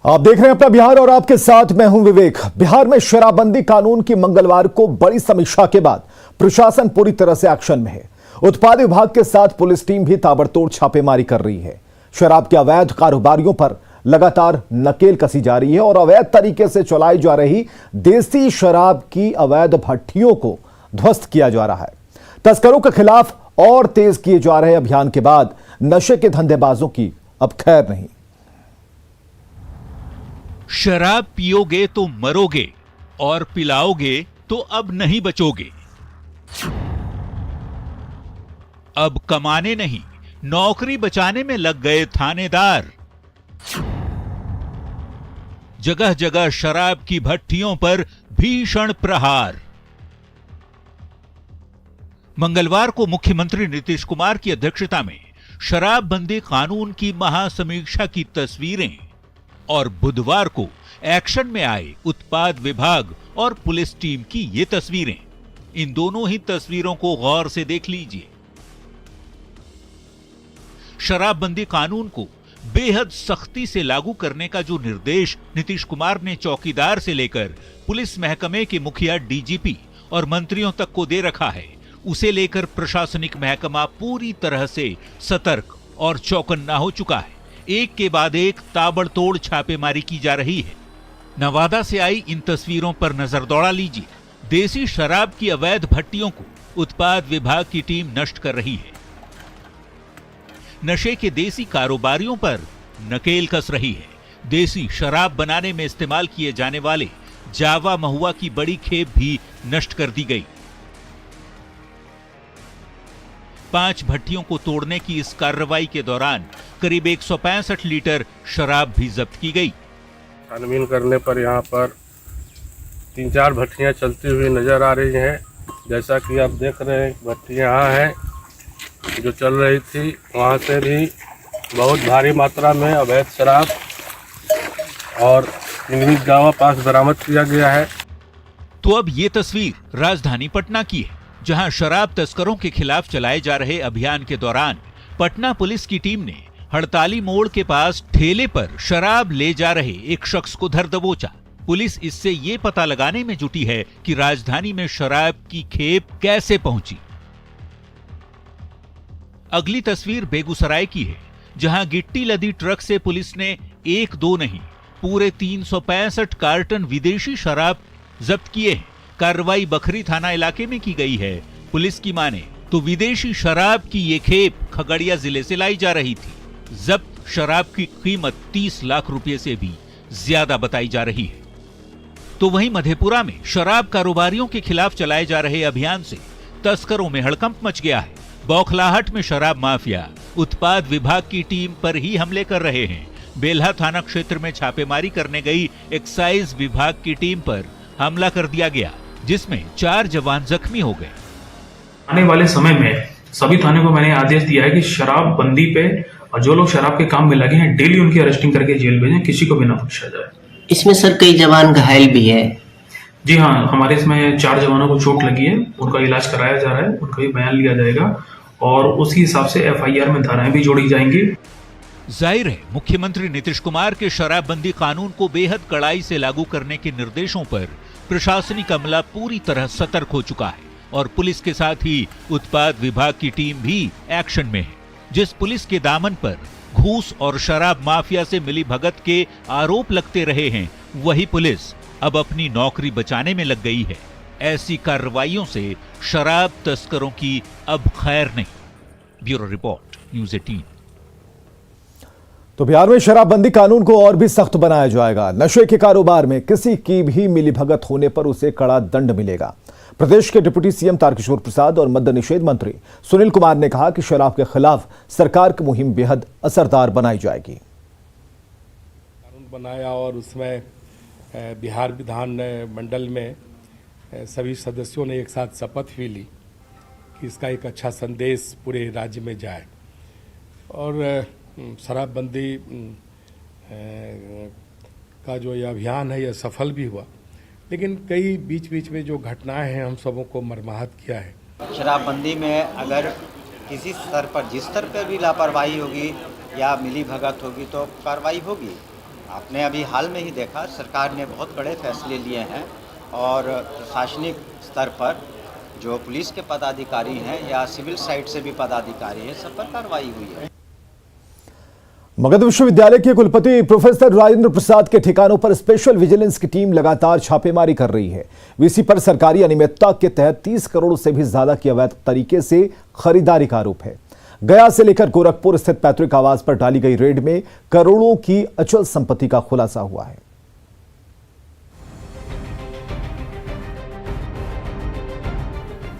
आप देख रहे हैं अपना बिहार और आपके साथ मैं हूं विवेक। बिहार में शराबबंदी कानून की मंगलवार को बड़ी समीक्षा के बाद प्रशासन पूरी तरह से एक्शन में है। उत्पाद विभाग के साथ पुलिस टीम भी ताबड़तोड़ छापेमारी कर रही है। शराब के अवैध कारोबारियों पर लगातार नकेल कसी जा रही है और अवैध तरीके से चलाई जा रही देसी शराब की अवैध भट्टियों को ध्वस्त किया जा रहा है। तस्करों के खिलाफ और तेज किए जा रहे अभियान के बाद नशे के धंधेबाजों की अब खैर नहीं। शराब पियोगे तो मरोगे और पिलाओगे तो अब नहीं बचोगे। अब कमाने नहीं, नौकरी बचाने में लग गए थानेदार। जगह जगह शराब की भट्टियों पर भीषण प्रहार। मंगलवार को मुख्यमंत्री नीतीश कुमार की अध्यक्षता में शराबबंदी कानून की महासमीक्षा की तस्वीरें और बुधवार को एक्शन में आए उत्पाद विभाग और पुलिस टीम की ये तस्वीरें। इन दोनों ही तस्वीरों को गौर से देख लीजिए। शराबबंदी कानून को बेहद सख्ती से लागू करने का जो निर्देश नीतीश कुमार ने चौकीदार से लेकर पुलिस महकमे के मुखिया डीजीपी और मंत्रियों तक को दे रखा है, उसे लेकर प्रशासनिक महकमा पूरी तरह से सतर्क और चौकन्ना हो चुका है। एक के बाद एक ताबड़तोड़ छापेमारी की जा रही है। नवादा से आई इन तस्वीरों पर नजर दौड़ा लीजिए। देसी शराब की अवैध भट्टियों को उत्पाद विभाग की टीम नष्ट कर रही है। नशे के देसी कारोबारियों पर नकेल कस रही है। देसी शराब बनाने में इस्तेमाल किए जाने वाले जावा महुआ की बड़ी खेप भी नष्ट कर दी गई। 5 भट्टियों को तोड़ने की इस कार्रवाई के दौरान करीब 165 लीटर शराब भी जब्त की गई। छानबीन करने पर यहाँ पर 3-4 भट्टियाँ चलती हुई नजर आ रही हैं। जैसा कि आप देख रहे हैं, भट्टी यहाँ है जो चल रही थी, वहाँ से भी बहुत भारी मात्रा में अवैध शराब और इंग्लिश गावा पास बरामद किया गया है। तो अब ये तस्वीर राजधानी पटना की है, जहां शराब तस्करों के खिलाफ चलाए जा रहे अभियान के दौरान पटना पुलिस की टीम ने हड़ताली मोड़ के पास ठेले पर शराब ले जा रहे एक शख्स को धर दबोचा। पुलिस इससे ये पता लगाने में जुटी है कि राजधानी में शराब की खेप कैसे पहुंची। अगली तस्वीर बेगूसराय की है, जहां गिट्टी लदी ट्रक से पुलिस ने 1-2 नहीं, पूरे 365 कार्टन विदेशी शराब जब्त किए हैं। कार्रवाई बखरी थाना इलाके में की गई है। पुलिस की माने तो विदेशी शराब की ये खेप खगड़िया जिले से लाई जा रही थी। जब्त शराब की कीमत 30 लाख रुपए से भी ज्यादा बताई जा रही है। तो वहीं मधेपुरा में शराब कारोबारियों के खिलाफ चलाए जा रहे अभियान से तस्करों में हड़कंप मच गया है। बौखलाहट में शराब माफिया उत्पाद विभाग की टीम पर ही हमले कर रहे हैं। बेल्हा थाना क्षेत्र में छापेमारी करने गई एक्साइज विभाग की टीम पर हमला कर दिया गया, जिसमें 4 जवान जख्मी हो गए। आने वाले समय में सभी थाने को मैंने आदेश दिया है कि शराब बंदी पे और जो लोग शराब के काम में लगे हैं डेली उनकी अरेस्टिंग करके जेल भेजें, किसी को भी ना बख्शा जाए। इसमें सर कई जवान घायल भी है। जी हाँ, हमारे इसमें 4 जवानों को चोट लगी है, उनका इलाज कराया जा रहा है, उनका भी बयान लिया जाएगा और उसी हिसाब से FIR में धाराएं भी जोड़ी जाएंगी। जाहिर है, मुख्यमंत्री नीतीश कुमार के शराबबंदी कानून को बेहद कड़ाई से लागू करने के निर्देशों पर प्रशासनिक अमला पूरी तरह सतर्क हो चुका है और पुलिस के साथ ही उत्पाद विभाग की टीम भी एक्शन में है। जिस पुलिस के दामन पर घूस और शराब माफिया से मिली भगत के आरोप लगते रहे हैं, वही पुलिस अब अपनी नौकरी बचाने में लग गई है। ऐसी कार्रवाइयों से शराब तस्करों की अब खैर नहीं। Bureau report, news 18। तो बिहार में शराबबंदी कानून को और भी सख्त बनाया जाएगा। नशे के कारोबार में किसी की भी मिलीभगत होने पर उसे कड़ा दंड मिलेगा। प्रदेश के डिप्टी सीएम तारकिशोर प्रसाद और मद्य निषेध मंत्री सुनील कुमार ने कहा कि शराब के खिलाफ सरकार की मुहिम बेहद असरदार बनाई जाएगी। कानून बनाया और उसमें बिहार विधान मंडल में सभी सदस्यों ने एक साथ शपथ भी ली कि इसका एक अच्छा संदेश पूरे राज्य में जाए और शराबबंदी का जो ये अभियान है यह सफल भी हुआ, लेकिन कई बीच में जो घटनाएं हैं हम सबों को मर्माहत किया है। शराबबंदी में अगर किसी स्तर पर जिस स्तर पर भी लापरवाही होगी या मिलीभगत होगी तो कार्रवाई होगी। आपने अभी हाल में ही देखा, सरकार ने बहुत बड़े फैसले लिए हैं और प्रशासनिक स्तर पर जो पुलिस के पदाधिकारी हैं या सिविल साइड से भी पदाधिकारी हैं, सब पर कार्रवाई हुई है। मगध विश्वविद्यालय के कुलपति प्रोफेसर राजेंद्र प्रसाद के ठिकानों पर स्पेशल विजिलेंस की टीम लगातार छापेमारी कर रही है। वीसी पर सरकारी अनियमितता के तहत 30 करोड़ से भी ज्यादा की अवैध तरीके से खरीदारी का आरोप है। गया से लेकर गोरखपुर स्थित पैतृक आवास पर डाली गई रेड में करोड़ों की अचल संपत्ति का खुलासा हुआ है।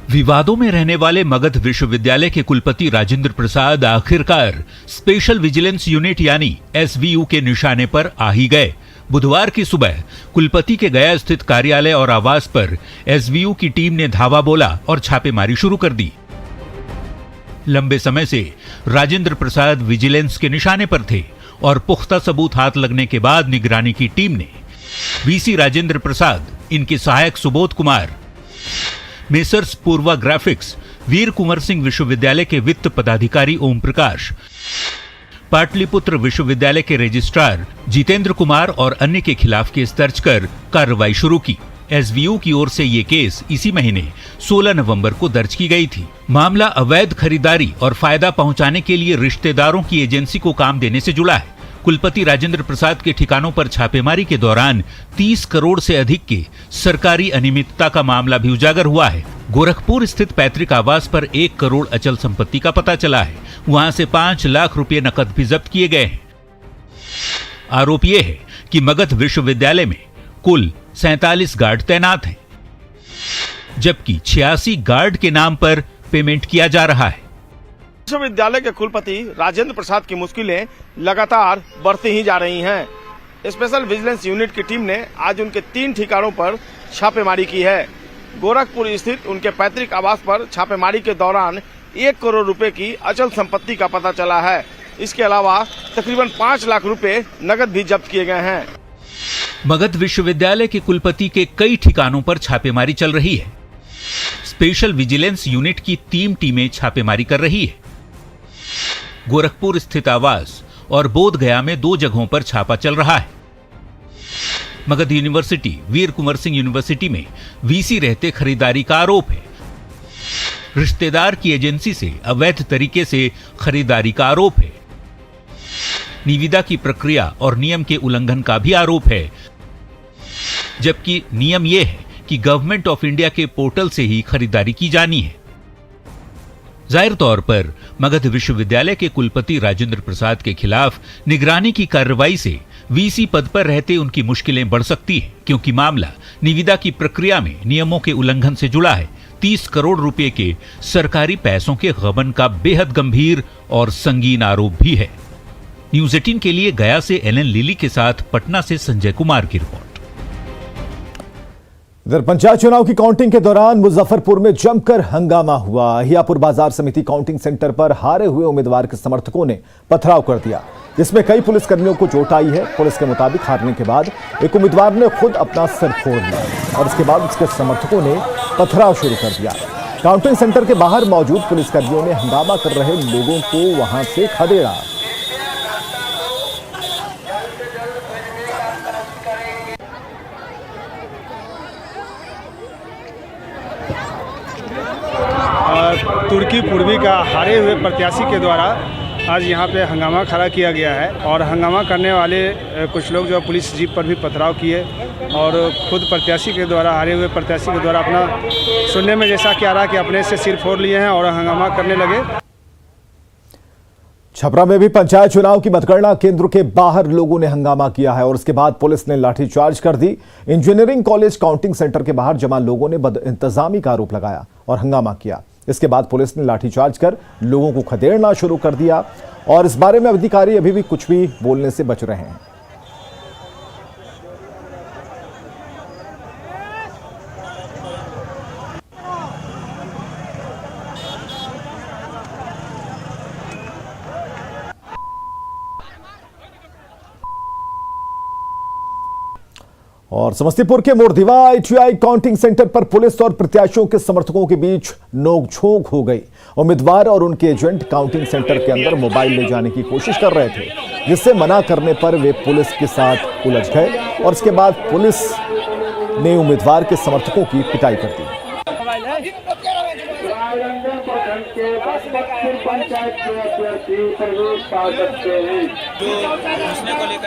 विवादों में रहने वाले मगध विश्वविद्यालय के कुलपति राजेंद्र प्रसाद आखिरकार स्पेशल विजिलेंस यूनिट यानी एसवीयू के निशाने पर आ ही गए। बुधवार की सुबह कुलपति के गया स्थित कार्यालय और आवास पर एसवीयू की टीम ने धावा बोला और छापेमारी शुरू कर दी। लंबे समय से राजेंद्र प्रसाद विजिलेंस के निशाने पर थे और पुख्ता सबूत हाथ लगने के बाद निगरानी की टीम ने वीसी राजेंद्र प्रसाद, इनके सहायक सुबोध कुमार, मेसर्स पूर्वा ग्राफिक्स, वीर कुंवर सिंह विश्वविद्यालय के वित्त पदाधिकारी ओम प्रकाश, पाटलिपुत्र विश्वविद्यालय के रजिस्ट्रार जितेंद्र कुमार और अन्य के खिलाफ केस दर्ज कर कार्रवाई शुरू की। एसवीयू की ओर से ये केस इसी महीने 16 नवंबर को दर्ज की गई थी। मामला अवैध खरीदारी और फायदा पहुंचाने के लिए रिश्तेदारों की एजेंसी को काम देने से जुड़ा है। कुलपति राजेंद्र प्रसाद के ठिकानों पर छापेमारी के दौरान 30 करोड़ से अधिक के सरकारी अनियमितता का मामला भी उजागर हुआ है। गोरखपुर स्थित पैतृक आवास पर 1 करोड़ अचल संपत्ति का पता चला है। वहां से 5 लाख रुपए नकद भी जब्त किए गए हैं। आरोप यह है कि मगध विश्वविद्यालय में कुल 47 गार्ड तैनात हैं, जबकि 86 गार्ड के नाम पर पेमेंट किया जा रहा है। विश्वविद्यालय के कुलपति राजेंद्र प्रसाद की मुश्किलें लगातार बढ़ती ही जा रही हैं। स्पेशल विजिलेंस यूनिट की टीम ने आज उनके 3 ठिकानों पर छापेमारी की है। गोरखपुर स्थित उनके पैतृक आवास पर छापेमारी के दौरान 1 करोड़ रुपए की अचल संपत्ति का पता चला है। इसके अलावा तकरीबन 5 लाख रुपए नकद भी जब्त किए गए हैं। मगध विश्वविद्यालय के कुलपति के कई ठिकानों पर छापेमारी चल रही है। स्पेशल विजिलेंस यूनिट की 3 टीमें छापेमारी कर रही है। गोरखपुर स्थित आवास और बोधगया में 2 जगहों पर छापा चल रहा है। मगध यूनिवर्सिटी, वीर कुंवर सिंह यूनिवर्सिटी में वीसी रहते खरीदारी का आरोप है। रिश्तेदार की एजेंसी से अवैध तरीके से खरीदारी का आरोप है। निविदा की प्रक्रिया और नियम के उल्लंघन का भी आरोप है, जबकि नियम यह है कि गवर्नमेंट ऑफ इंडिया के पोर्टल से ही खरीदारी की जानी है। जाहिर तौर पर मगध विश्वविद्यालय के कुलपति राजेंद्र प्रसाद के खिलाफ निगरानी की कार्रवाई से वीसी पद पर रहते उनकी मुश्किलें बढ़ सकती हैं, क्योंकि मामला निविदा की प्रक्रिया में नियमों के उल्लंघन से जुड़ा है। 30 करोड़ रुपए के सरकारी पैसों के गबन का बेहद गंभीर और संगीन आरोप भी है। न्यूज 18 के लिए गया से एलन लिली के साथ पटना से संजय कुमार की रिपोर्ट। इधर पंचायत चुनाव की काउंटिंग के दौरान मुजफ्फरपुर में जमकर हंगामा हुआ। अहियापुर बाजार समिति काउंटिंग सेंटर पर हारे हुए उम्मीदवार के समर्थकों ने पथराव कर दिया, जिसमें कई पुलिसकर्मियों को चोट आई है। पुलिस के मुताबिक हारने के बाद एक उम्मीदवार ने खुद अपना सिर फोड़ लिया और इसके बाद उसके समर्थकों ने पथराव शुरू कर दिया। काउंटिंग सेंटर के बाहर मौजूद पुलिसकर्मियों ने हंगामा कर रहे लोगों को वहां से खदेड़ा। तुर्की पूर्वी का हारे हुए प्रत्याशी के द्वारा आज यहाँ पे हंगामा खड़ा किया गया है और हंगामा करने वाले कुछ लोग जो पुलिस जीप पर भी पथराव किए और खुद प्रत्याशी के द्वारा, हारे हुए प्रत्याशी के द्वारा अपना सुनने में जैसा कि आ रहा कि अपने से सिर फोड़ लिए हैं और हंगामा करने लगे। छपरा में भी पंचायत चुनाव की मतगणना केंद्र के बाहर लोगों ने हंगामा किया है और उसके बाद पुलिस ने लाठीचार्ज कर दी। इंजीनियरिंग कॉलेज काउंटिंग सेंटर के बाहर जमा लोगों ने बदइंतजामी का आरोप लगाया और हंगामा किया। इसके बाद पुलिस ने लाठीचार्ज कर लोगों को खदेड़ना शुरू कर दिया और इस बारे में अधिकारी अभी भी कुछ भी बोलने से बच रहे हैं। और समस्तीपुर के मोरधीवा ITI काउंटिंग सेंटर पर पुलिस और प्रत्याशियों के समर्थकों के बीच नोकझोंक हो गई। उम्मीदवार और उनके एजेंट काउंटिंग सेंटर के अंदर मोबाइल ले जाने की कोशिश कर रहे थे। जिससे मना करने पर वे पुलिस के साथ उलझ गए और इसके बाद पुलिस ने उम्मीदवार के समर्थकों की पिटाई कर दी।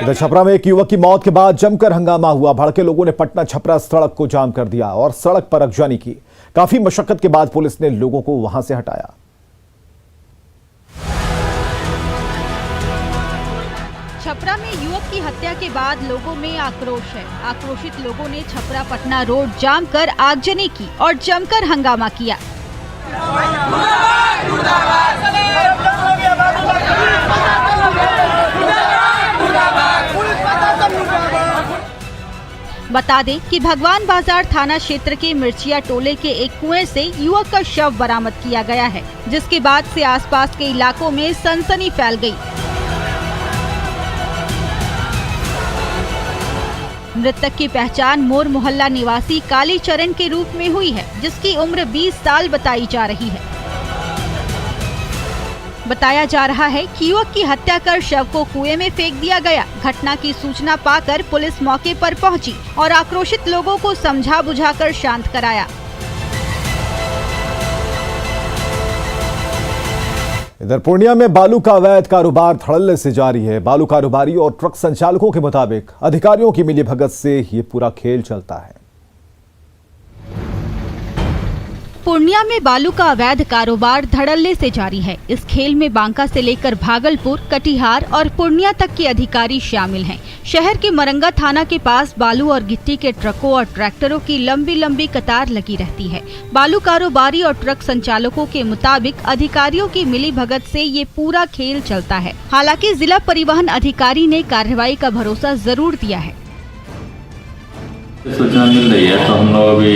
इधर छपरा में एक युवक की मौत के बाद जमकर हंगामा हुआ। भड़के लोगों ने पटना छपरा सड़क को जाम कर दिया और सड़क पर आगजनी की। काफी मशक्कत के बाद पुलिस ने लोगों को वहां से हटाया। छपरा में युवक की हत्या के बाद लोगों में आक्रोश है। आक्रोशित लोगों ने छपरा पटना रोड जाम कर आगजनी की और जमकर हंगामा किया। बता दें कि भगवान बाजार थाना क्षेत्र के मिर्चिया टोले के एक कुएं से युवक का शव बरामद किया गया है, जिसके बाद से आसपास के इलाकों में सनसनी फैल गई। मृतक की पहचान मोर मोहल्ला निवासी काली चरण के रूप में हुई है, जिसकी उम्र 20 साल बताई जा रही है। बताया जा रहा है कि युवक की हत्या कर शव को कुएं में फेंक दिया गया। घटना की सूचना पाकर पुलिस मौके पर पहुंची और आक्रोशित लोगों को समझा बुझाकर शांत कराया। इधर पूर्णिया में बालू का अवैध कारोबार धड़ल्ले से जारी है। बालू कारोबारी और ट्रक संचालकों के मुताबिक अधिकारियों की मिलीभगत से ये पूरा खेल चलता है। पूर्णिया में बालू का अवैध कारोबार धड़ल्ले से जारी है। इस खेल में बांका से लेकर भागलपुर, कटिहार और पूर्णिया तक के अधिकारी शामिल हैं। शहर के मरंगा थाना के पास बालू और गिट्टी के ट्रकों और ट्रैक्टरों की लंबी लंबी कतार लगी रहती है। बालू कारोबारी और ट्रक संचालकों के मुताबिक अधिकारियों की मिलीभगत से ये पूरा खेल चलता है। हालांकि जिला परिवहन अधिकारी ने कार्रवाई का भरोसा जरूर दिया है। सूचना मिल रही है तो हम लोग अभी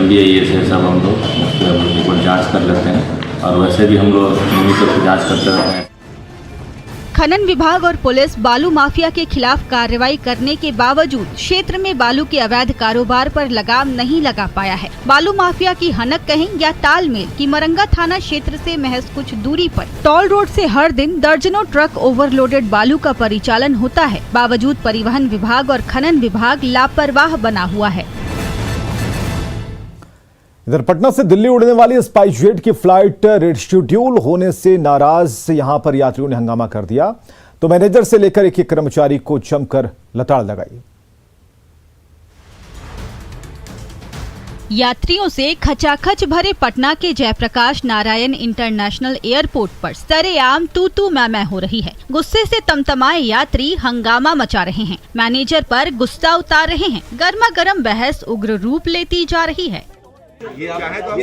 MBIA से सब हम लोग उसको जांच कर लेते हैं और वैसे भी हम लोग नियमित जांच करते रहते हैं। खनन विभाग और पुलिस बालू माफिया के खिलाफ कार्रवाई करने के बावजूद क्षेत्र में बालू के अवैध कारोबार पर लगाम नहीं लगा पाया है। बालू माफिया की हनक कहें या तालमेल की मरंगा थाना क्षेत्र से महज कुछ दूरी पर टोल रोड से हर दिन दर्जनों ट्रक ओवरलोडेड बालू का परिचालन होता है। बावजूद परिवहन विभाग और खनन विभाग लापरवाह बना हुआ है। इधर पटना से दिल्ली उड़ने वाली स्पाइस जेट की फ्लाइट रिशेड्यूल होने से नाराज यहां पर यात्रियों ने हंगामा कर दिया तो मैनेजर से लेकर एक कर्मचारी को जमकर लताड़ लगाई। यात्रियों से खचाखच भरे पटना के जयप्रकाश नारायण इंटरनेशनल एयरपोर्ट पर सरेआम तू मैं हो रही है। गुस्से से तमतमाए यात्री हंगामा मचा रहे हैं, मैनेजर पर गुस्सा उतार रहे हैं। गर्मा गर्म बहस उग्र रूप लेती जा रही है।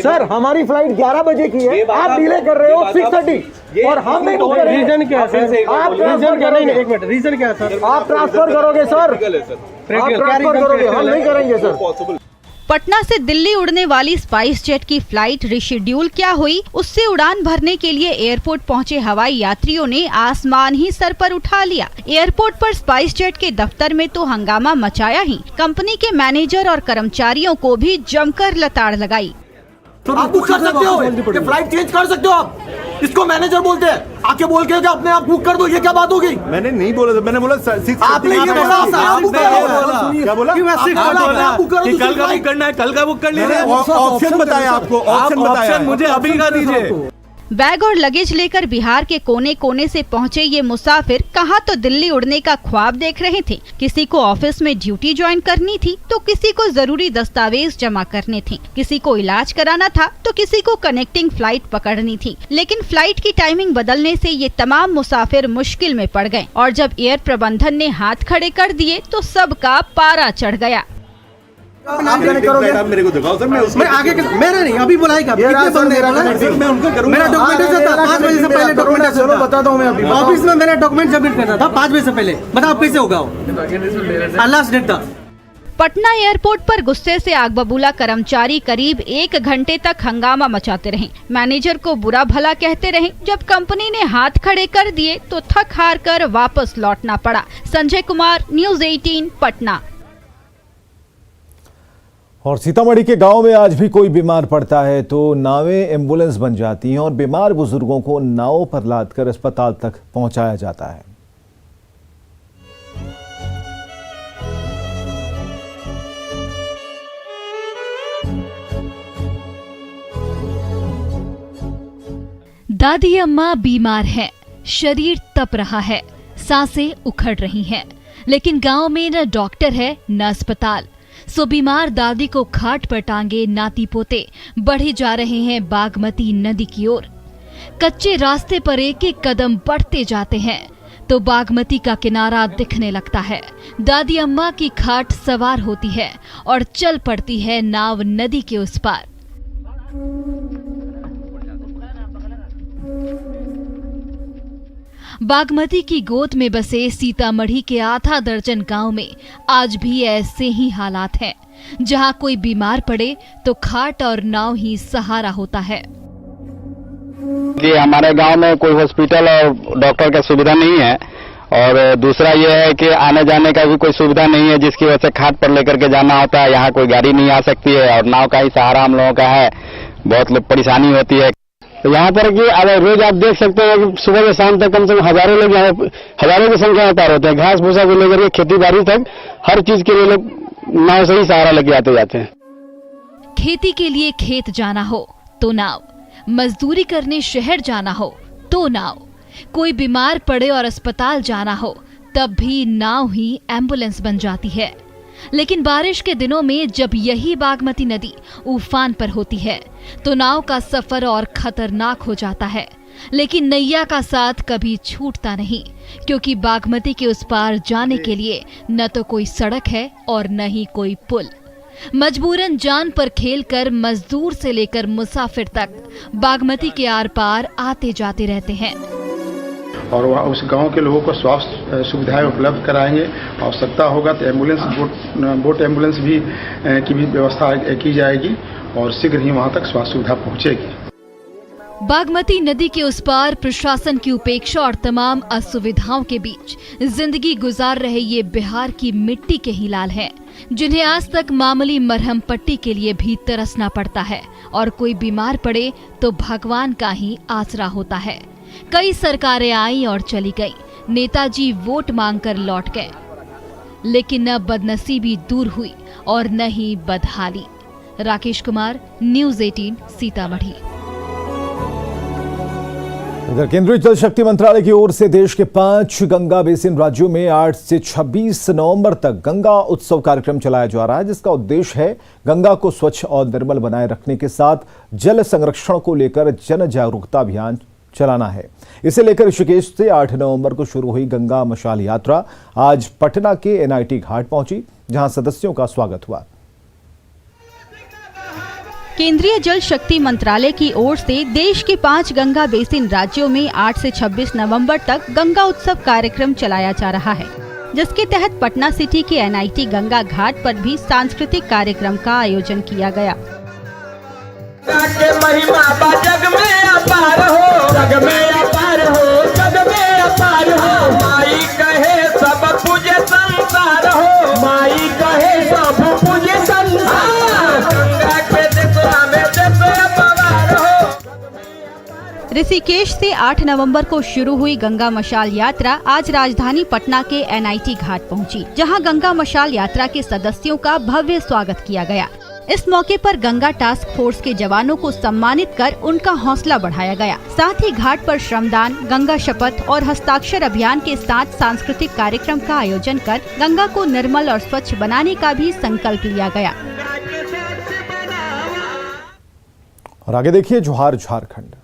सर हमारी फ्लाइट 11 बजे की है, आप डिले कर रहे हो 6:30 और हम नहीं कर रहे। रीजन क्या है? आप ट्रांसफर करेंगे। एक मिनट, रीजन क्या है सर? आप ट्रांसफर करोगे सर, आप ट्रांसफर करोगे, हम नहीं करेंगे सर। पटना से दिल्ली उड़ने वाली स्पाइस जेट की फ्लाइट रिशेड्यूल क्या हुई, उससे उड़ान भरने के लिए एयरपोर्ट पहुंचे हवाई यात्रियों ने आसमान ही सर पर उठा लिया। एयरपोर्ट पर स्पाइस जेट के दफ्तर में तो हंगामा मचाया ही, कंपनी के मैनेजर और कर्मचारियों को भी जमकर लताड़ लगाई। तो आप बुक कर सकते हो, ये फ्लाइट चेंज कर सकते हो आप, इसको मैनेजर बोलते हैं। आके बोल के अपने आप बुक कर दो, ये क्या बात होगी? मैंने नहीं बोला, मैंने बोला आपने ये बोला आप बुक करो। क्या बोला? आप बुक करो, कल का बुक करना है, कल का बुक कर लीजिए। ऑप्शन बताया आपको, ऑप्शन मुझे अभी का दीजिए। बैग और लगेज लेकर बिहार के कोने कोने से पहुंचे ये मुसाफिर कहाँ तो दिल्ली उड़ने का ख्वाब देख रहे थे, किसी को ऑफिस में ड्यूटी ज्वाइन करनी थी तो किसी को जरूरी दस्तावेज जमा करने थे, किसी को इलाज कराना था तो किसी को कनेक्टिंग फ्लाइट पकड़नी थी। लेकिन फ्लाइट की टाइमिंग बदलने से ये तमाम मुसाफिर मुश्किल में पड़ गए और जब एयर प्रबंधन ने हाथ खड़े कर दिए तो सबका पारा चढ़ गया। आप करोगे? मेरे को दिखाओ सर, मैं आगे मेरा नहीं, अभी बुलाएगा। मैं उनको करूंगा। मेरा डॉक्यूमेंटेशन था 5 बजे से पहले, डॉक्यूमेंटेशन चलो बताता हूँ मैं अभी। ऑफिस में मेरा डॉक्यूमेंट सबमिट करना था 5 बजे से पहले, बताओ कैसे होगा? लास्ट डेट था। पटना एयरपोर्ट पर गुस्से से आग बबूला कर्मचारी करीब 1 घंटे तक हंगामा मचाते रहे, मैनेजर को बुरा भला कहते रहे। जब कंपनी ने हाथ खड़े कर दिए तो थक हार कर वापस लौटना पड़ा। संजय कुमार, न्यूज़ 18 पटना। और सीतामढ़ी के गांव में आज भी कोई बीमार पड़ता है तो नावें एम्बुलेंस बन जाती हैं और बीमार बुजुर्गों को नावों पर लादकर अस्पताल तक पहुंचाया जाता है। दादी अम्मा बीमार हैं, शरीर तप रहा है, सांसें उखड़ रही हैं, लेकिन गांव में न डॉक्टर है न अस्पताल। सो बीमार दादी को खाट पर टांगे नाती पोते बढ़े जा रहे हैं बागमती नदी की ओर। कच्चे रास्ते पर एक एक कदम बढ़ते जाते हैं तो बागमती का किनारा दिखने लगता है। दादी अम्मा की खाट सवार होती है और चल पड़ती है नाव नदी के उस पार। बागमती की गोद में बसे सीतामढ़ी के आधा दर्जन गांव में आज भी ऐसे ही हालात हैं, जहां कोई बीमार पड़े तो खाट और नाव ही सहारा होता है। हमारे गांव में कोई हॉस्पिटल और डॉक्टर का सुविधा नहीं है, और दूसरा ये है कि आने जाने का भी कोई सुविधा नहीं है, जिसकी वजह से खाट पर लेकर के जाना होता है। यहाँ कोई गाड़ी नहीं आ सकती है और नाव का ही सहारा हम लोगों का है। बहुत लोग परेशानी होती है यहाँ पर कि अगर रोज आप देख सकते हो कि सुबह से शाम तक कम से कम हजारों लोग यहाँ हजारों की संख्या में पार होते हैं। घास भूसा को लेकर के खेती बाड़ी तक हर चीज के लिए लोग नाव से ही सहारा लेके आते जाते हैं। खेती के लिए खेत जाना हो तो नाव, मजदूरी करने शहर जाना हो तो नाव, कोई बीमार पड़े और अस्पताल जाना हो तब भी नाव ही एम्बुलेंस बन जाती है। लेकिन बारिश के दिनों में जब यही बागमती नदी उफान पर होती है तो नाव का सफर और खतरनाक हो जाता है। लेकिन नैया का साथ कभी छूटता नहीं, क्योंकि बागमती के उस पार जाने के लिए न तो कोई सड़क है और न ही कोई पुल। मजबूरन जान पर खेलकर मजदूर से लेकर मुसाफिर तक बागमती के आर पार आते जाते रहते हैं। और वहाँ उस गांव के लोगों को स्वास्थ्य सुविधाएं उपलब्ध कराएंगे। आवश्यकता होगा तो एम्बुलेंस बोट एम्बुलेंस भी की भी व्यवस्था की जाएगी और शीघ्र ही वहां तक स्वास्थ्य सुविधा पहुंचेगी। बागमती नदी के उस पार प्रशासन की उपेक्षा और तमाम असुविधाओं के बीच जिंदगी गुजार रहे ये बिहार की मिट्टी के ही लाल हैं, जिन्हें आज तक मामूली मरहम पट्टी के लिए भी तरसना पड़ता है और कोई बीमार पड़े तो भगवान का ही आसरा होता है। कई सरकारें आई और चली गई, नेताजी वोट मांगकर लौट गए, लेकिन न बदनसीबी दूर हुई और न ही बदहाली। राकेश कुमार, न्यूज़ 18, सीतामढ़ी। इधर केंद्रीय जल शक्ति मंत्रालय की ओर से देश के 5 गंगा बेसिन राज्यों में 8 से 26 नवंबर तक गंगा उत्सव कार्यक्रम चलाया जा रहा है, जिसका उद्देश्य है गंगा को स्वच्छ और निर्मल बनाए रखने के साथ जल संरक्षण को लेकर जन जागरूकता अभियान चलाना है। इसे लेकर ऋषिकेश से 8 नवंबर को शुरू हुई गंगा मशाल यात्रा आज पटना के NIT घाट पहुंची, जहां सदस्यों का स्वागत हुआ। केंद्रीय जल शक्ति मंत्रालय की ओर से देश के 5 गंगा बेसिन राज्यों में 8 से 26 नवंबर तक गंगा उत्सव कार्यक्रम चलाया जा रहा है, जिसके तहत पटना सिटी के NIT गंगा घाट पर भी सांस्कृतिक कार्यक्रम का आयोजन किया गया। महिमा जग में अपार हो, जग में अपार हो, जग में अपार हो। माई कहे सब पूजे संसार हो, माई कहे सब पूजे संसार। गंगा के देखो में देखो पवार हो। ऋषिकेश से 8 नवंबर को शुरू हुई गंगा मशाल यात्रा आज राजधानी पटना के NIT घाट पहुंची, जहां गंगा मशाल यात्रा के सदस्यों का भव्य स्वागत किया गया। इस मौके पर गंगा टास्क फोर्स के जवानों को सम्मानित कर उनका हौसला बढ़ाया गया। साथ ही घाट पर श्रमदान, गंगा शपथ और हस्ताक्षर अभियान के साथ सांस्कृतिक कार्यक्रम का आयोजन कर गंगा को निर्मल और स्वच्छ बनाने का भी संकल्प लिया गया। और आगे देखिए जोहार झारखंड।